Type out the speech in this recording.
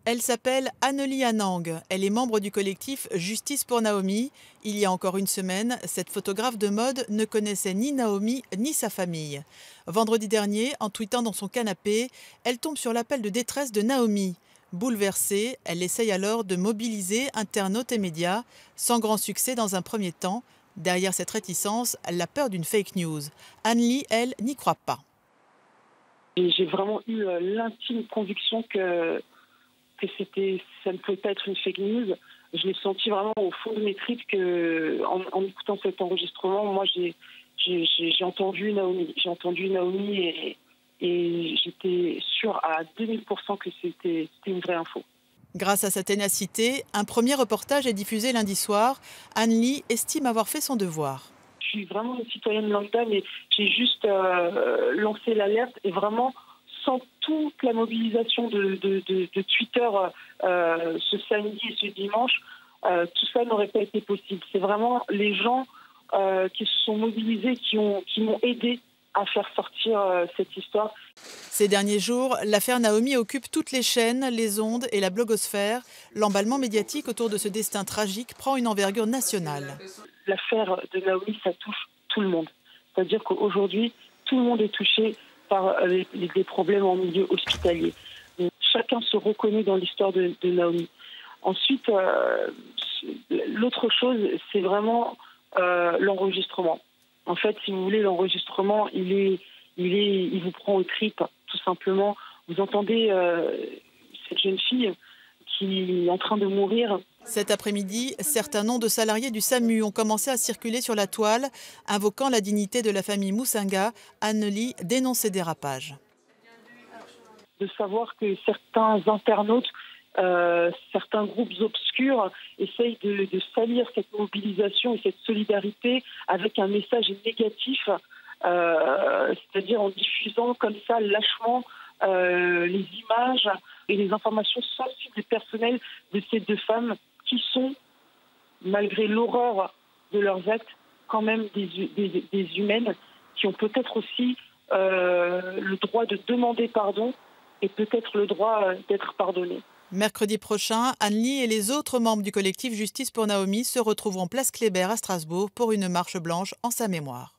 Elle s'appelle Annelie Anang. Elle est membre du collectif Justice pour Naomi. Il y a encore une semaine, cette photographe de mode ne connaissait ni Naomi ni sa famille. Vendredi dernier, en tweetant dans son canapé, elle tombe sur l'appel de détresse de Naomi. Bouleversée, elle essaye alors de mobiliser internautes et médias, sans grand succès dans un premier temps. Derrière cette réticence, la peur d'une fake news. Annelie, elle, n'y croit pas. Et j'ai vraiment eu l'intime conviction que ça ne pouvait pas être une fake news. Je l'ai senti vraiment au fond de mes tripes en écoutant cet enregistrement, moi j'ai entendu Naomi. J'ai entendu Naomi et j'étais sûre à 2000% que c'était une vraie info. Grâce à sa ténacité, un premier reportage est diffusé lundi soir. Annelie estime avoir fait son devoir. Je suis vraiment une citoyenne lambda, mais j'ai juste lancé l'alerte et vraiment, sans toute la mobilisation de Twitter ce samedi et ce dimanche, tout ça n'aurait pas été possible. C'est vraiment les gens qui se sont mobilisés, qui m'ont aidé à faire sortir cette histoire. Ces derniers jours, l'affaire Naomi occupe toutes les chaînes, les ondes et la blogosphère. L'emballement médiatique autour de ce destin tragique prend une envergure nationale. L'affaire de Naomi, ça touche tout le monde. C'est-à-dire qu'aujourd'hui, tout le monde est touché par des problèmes en milieu hospitalier. Donc, chacun se reconnaît dans l'histoire de Naomi. Ensuite, l'autre chose, c'est vraiment l'enregistrement. En fait, si vous voulez, l'enregistrement, il vous prend aux tripes, tout simplement. Vous entendez cette jeune fille qui est en train de mourir. Cet après-midi, certains noms de salariés du SAMU ont commencé à circuler sur la toile, invoquant la dignité de la famille Moussinga. Annelie dénonce ces dérapages. De savoir que certains internautes, certains groupes obscurs essayent de salir cette mobilisation et cette solidarité avec un message négatif, c'est-à-dire en diffusant comme ça lâchement les images et les informations sensibles et personnelles de ces deux femmes qui sont, malgré l'horreur de leurs actes, quand même des humaines qui ont peut-être aussi le droit de demander pardon et peut-être le droit d'être pardonnées. Mercredi prochain, Annelie et les autres membres du collectif Justice pour Naomi se retrouveront place Kléber à Strasbourg pour une marche blanche en sa mémoire.